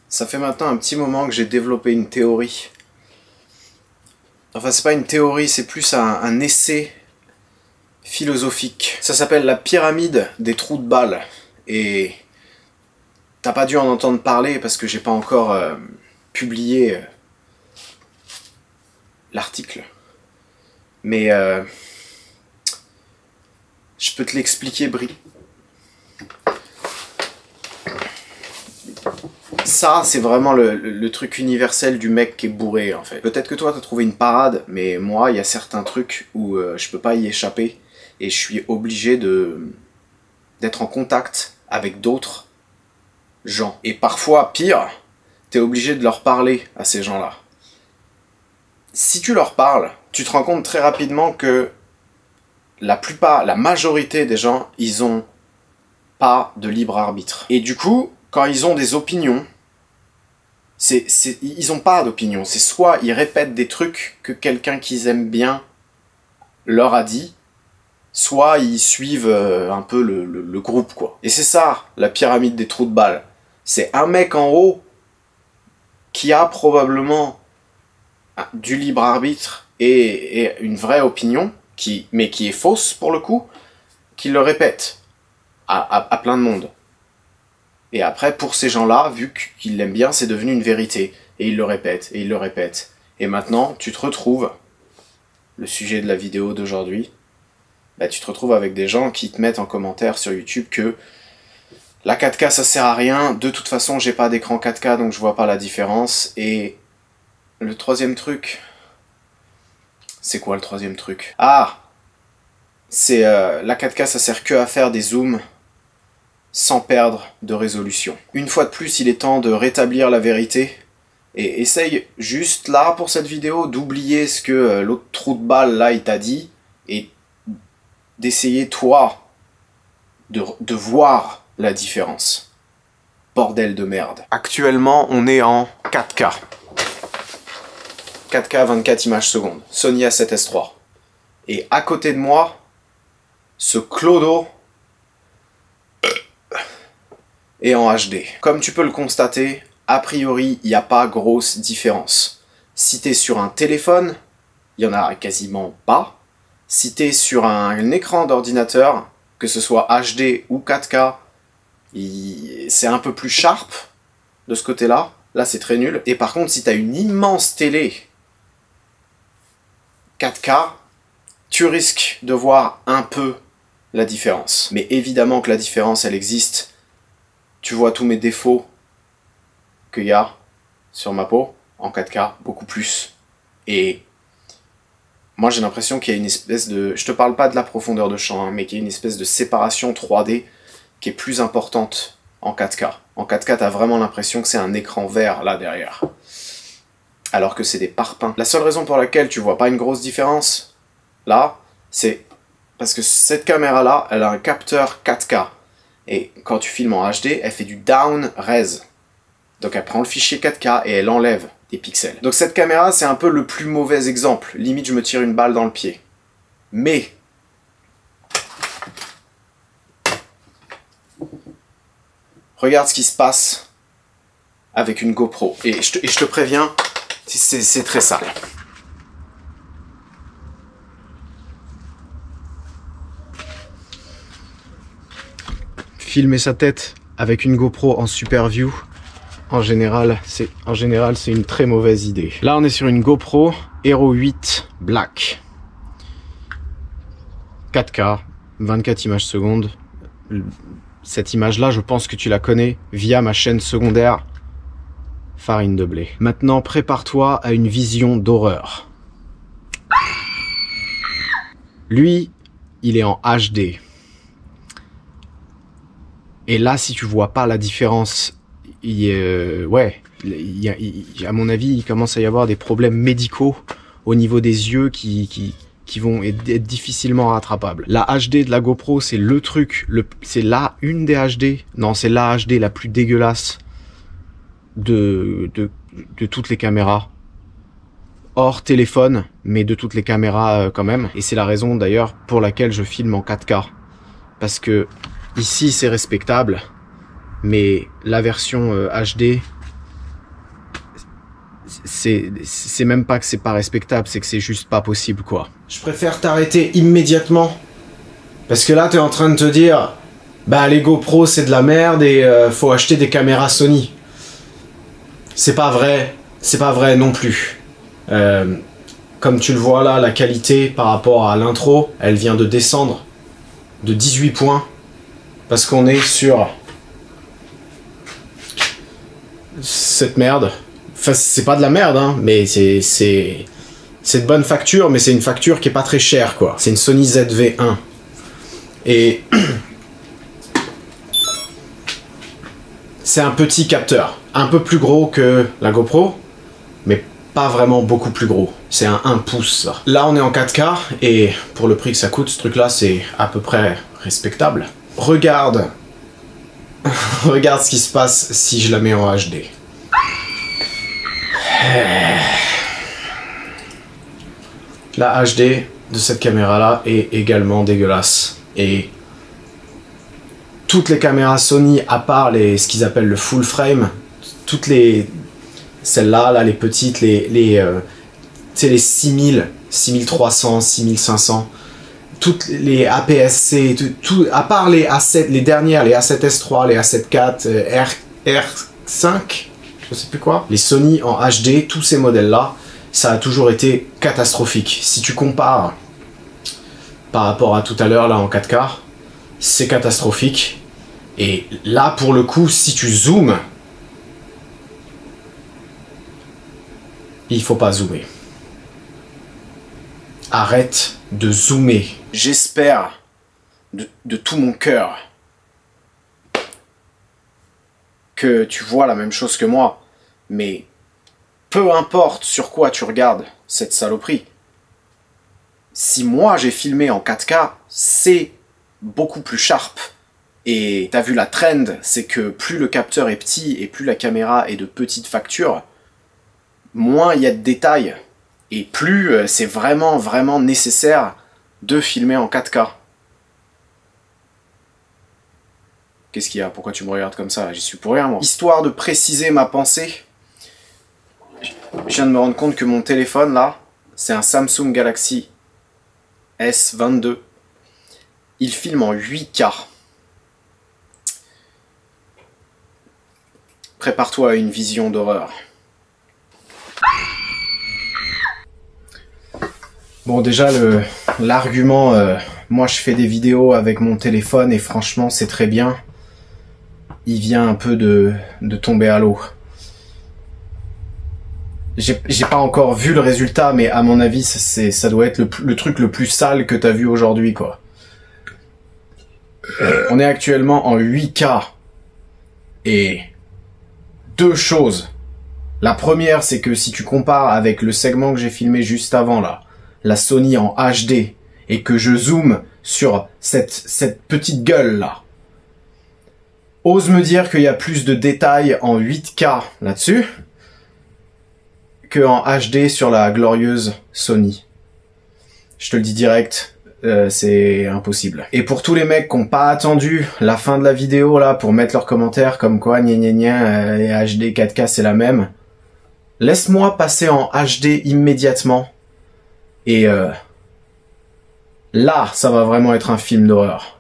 Ça fait maintenant un petit moment que j'ai développé une théorie. Enfin, c'est pas une théorie, c'est plus un essai philosophique. Ça s'appelle la pyramide des trous de balles. Et t'as pas dû en entendre parler parce que j'ai pas encore publié l'article. Mais je peux te l'expliquer, Brie. Ça, c'est vraiment le truc universel du mec qui est bourré, en fait. Peut-être que toi, t'as trouvé une parade, mais moi, il y a certains trucs où je peux pas y échapper. Et je suis obligé d'être en contact avec d'autres gens. Et parfois, pire, t'es obligé de leur parler à ces gens-là. Si tu leur parles, tu te rends compte très rapidement que la majorité des gens, ils ont pas de libre arbitre. Et du coup, quand ils ont des opinions, ils ont pas d'opinion. C'est soit ils répètent des trucs que quelqu'un qu'ils aiment bien leur a dit, soit ils suivent un peu le groupe, quoi. Et c'est ça, la pyramide des trous de balles. C'est un mec en haut qui a probablement du libre arbitre et une vraie opinion, mais qui est fausse pour le coup, qui le répète à plein de monde. Et après, pour ces gens-là, vu qu'ils l'aiment bien, c'est devenu une vérité. Et ils le répètent, et ils le répètent. Et maintenant, tu te retrouves, le sujet de la vidéo d'aujourd'hui, bah, tu te retrouves avec des gens qui te mettent en commentaire sur YouTube que la 4K ça sert à rien, de toute façon j'ai pas d'écran 4K donc je vois pas la différence. Et le troisième truc, c'est quoi le troisième truc? Ah, c'est la 4K ça sert que à faire des zooms sans perdre de résolution. Une fois de plus, il est temps de rétablir la vérité et essaye juste là pour cette vidéo d'oublier ce que l'autre trou de balle là il t'a dit et d'essayer toi de voir la différence. Bordel de merde. Actuellement, on est en 4K. 4K 24 images secondes. Sony A7S III. Et à côté de moi, ce clodo est en HD. Comme tu peux le constater, a priori, il n'y a pas grosse différence. Si tu es sur un téléphone, il n'y en a quasiment pas. Si tu es sur un écran d'ordinateur, que ce soit HD ou 4K, c'est un peu plus sharp de ce côté-là. Là, c'est très nul. Et par contre, si tu as une immense télé 4K, tu risques de voir un peu la différence. Mais évidemment que la différence, elle existe. Tu vois tous mes défauts qu'il y a sur ma peau en 4K, beaucoup plus. Et moi, j'ai l'impression qu'il y a une espèce de... Je te parle pas de la profondeur de champ, hein, mais qu'il y a une espèce de séparation 3D qui est plus importante en 4K. En 4K, tu as vraiment l'impression que c'est un écran vert là derrière. Alors que c'est des parpaings. La seule raison pour laquelle tu vois pas une grosse différence, là, c'est parce que cette caméra-là, elle a un capteur 4K. Et quand tu filmes en HD, elle fait du down res. Donc elle prend le fichier 4K et elle enlève des pixels. Donc cette caméra, c'est un peu le plus mauvais exemple. Limite, je me tire une balle dans le pied. Mais regarde ce qui se passe avec une GoPro. Et je te préviens, c'est très sale. Filmer sa tête avec une GoPro en super view, en général, c'est une très mauvaise idée. Là, on est sur une GoPro Hero 8 Black. 4K, 24 images secondes. Cette image-là, je pense que tu la connais via ma chaîne secondaire Farine de Blé. Maintenant, prépare-toi à une vision d'horreur. Lui, il est en HD. Et là, si tu vois pas la différence, à mon avis, il commence à y avoir des problèmes médicaux au niveau des yeux qui vont être difficilement rattrapables. La HD de la GoPro, c'est le truc, c'est une des HD, non, c'est la HD la plus dégueulasse de toutes les caméras. Hors téléphone, mais de toutes les caméras quand même. Et c'est la raison d'ailleurs pour laquelle je filme en 4K. Parce que ici c'est respectable, mais la version HD, c'est même pas que c'est pas respectable, c'est que c'est juste pas possible, quoi. Je préfère t'arrêter immédiatement, parce que là t'es en train de te dire, bah les GoPro c'est de la merde et faut acheter des caméras Sony. C'est pas vrai non plus. Comme tu le vois là, la qualité par rapport à l'intro, elle vient de descendre de 18 points, parce qu'on est sur cette merde. Enfin, c'est pas de la merde, hein, mais c'est de bonne facture, mais c'est une facture qui est pas très chère, quoi. C'est une Sony ZV-1. Et c'est un petit capteur, un peu plus gros que la GoPro, mais pas vraiment beaucoup plus gros. C'est un 1 pouce. Là, on est en 4K, et pour le prix que ça coûte, ce truc-là, c'est à peu près respectable. Regarde. Regarde ce qui se passe si je la mets en HD. La HD de cette caméra-là est également dégueulasse. Et toutes les caméras Sony, à part ce qu'ils appellent le full frame, toutes les... Celles-là, là, les petites, les 6000, 6300, 6500, toutes les APS-C, tout, à part les A7, les dernières, les A7S3, les A7 IV, R5, je sais plus quoi, les Sony en HD, tous ces modèles-là, ça a toujours été catastrophique. Si tu compares par rapport à tout à l'heure, là, en 4K, c'est catastrophique. Et là, pour le coup, si tu zoomes, il faut pas zoomer. Arrête de zoomer. J'espère de tout mon cœur que tu vois la même chose que moi, mais peu importe sur quoi tu regardes cette saloperie, si moi j'ai filmé en 4K, c'est beaucoup plus sharp. Et t'as vu la trend, c'est que plus le capteur est petit et plus la caméra est de petite facture, moins il y a de détails et plus c'est vraiment nécessaire de filmer en 4K. Qu'est-ce qu'il y a? Pourquoi tu me regardes comme ça? J'y suis pour rien, moi. Histoire de préciser ma pensée, je viens de me rendre compte que mon téléphone, là, c'est un Samsung Galaxy S22. Il filme en 8K. Prépare-toi à une vision d'horreur. Bon, déjà, l'argument, moi je fais des vidéos avec mon téléphone et franchement c'est très bien. Il vient un peu de tomber à l'eau. J'ai pas encore vu le résultat, mais à mon avis, ça doit être le truc le plus sale que t'as vu aujourd'hui, quoi. On est actuellement en 8K. Et deux choses. La première, c'est que si tu compares avec le segment que j'ai filmé juste avant, là, la Sony en HD, et que je zoome sur cette petite gueule, là, ose me dire qu'il y a plus de détails en 8K là-dessus que en HD sur la glorieuse Sony. Je te le dis direct, c'est impossible. Et pour tous les mecs qui n'ont pas attendu la fin de la vidéo là pour mettre leurs commentaires comme quoi gna gna gna, et HD 4K c'est la même, laisse-moi passer en HD immédiatement. Et là, ça va vraiment être un film d'horreur.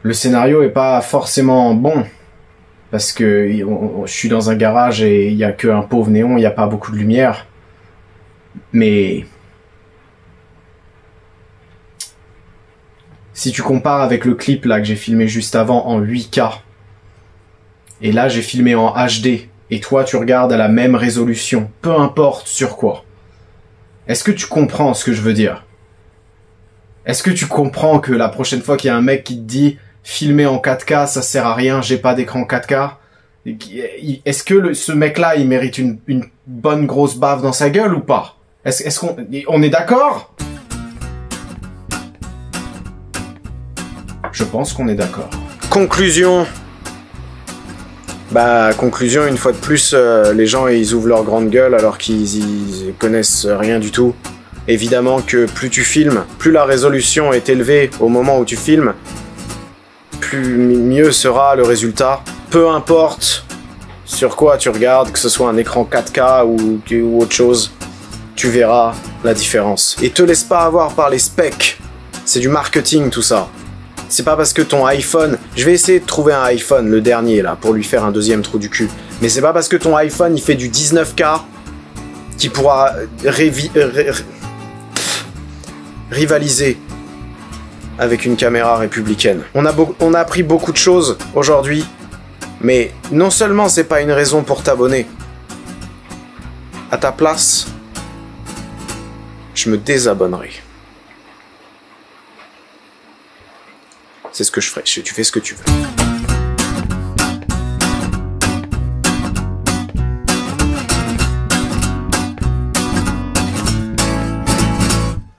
Le scénario est pas forcément bon, parce que je suis dans un garage et il y a qu'un pauvre néon, il n'y a pas beaucoup de lumière. Mais si tu compares avec le clip là que j'ai filmé juste avant en 8K, et là j'ai filmé en HD, et toi tu regardes à la même résolution, peu importe sur quoi, est-ce que tu comprends ce que je veux dire? Est-ce que tu comprends que la prochaine fois qu'il y a un mec qui te dit filmer en 4K ça sert à rien, j'ai pas d'écran 4K, est-ce que ce mec là il mérite une bonne grosse baffe dans sa gueule ou pas? Est-ce qu'on est d'accord? Je pense qu'on est d'accord. Conclusion. Conclusion, une fois de plus, les gens ils ouvrent leur grande gueule alors qu'ils connaissent rien du tout. Évidemment que plus tu filmes, plus la résolution est élevée au moment où tu filmes, plus mieux sera le résultat. Peu importe sur quoi tu regardes, que ce soit un écran 4K ou autre chose, tu verras la différence. Et te laisse pas avoir par les specs. C'est du marketing tout ça. C'est pas parce que ton iPhone... Je vais essayer de trouver un iPhone, le dernier là, pour lui faire un deuxième trou du cul. Mais c'est pas parce que ton iPhone il fait du 19K qu'il pourra rivaliser avec une caméra républicaine. On a appris beaucoup de choses aujourd'hui, mais non seulement c'est pas une raison pour t'abonner. À ta place, je me désabonnerai. C'est ce que je ferai. Tu fais ce que tu veux.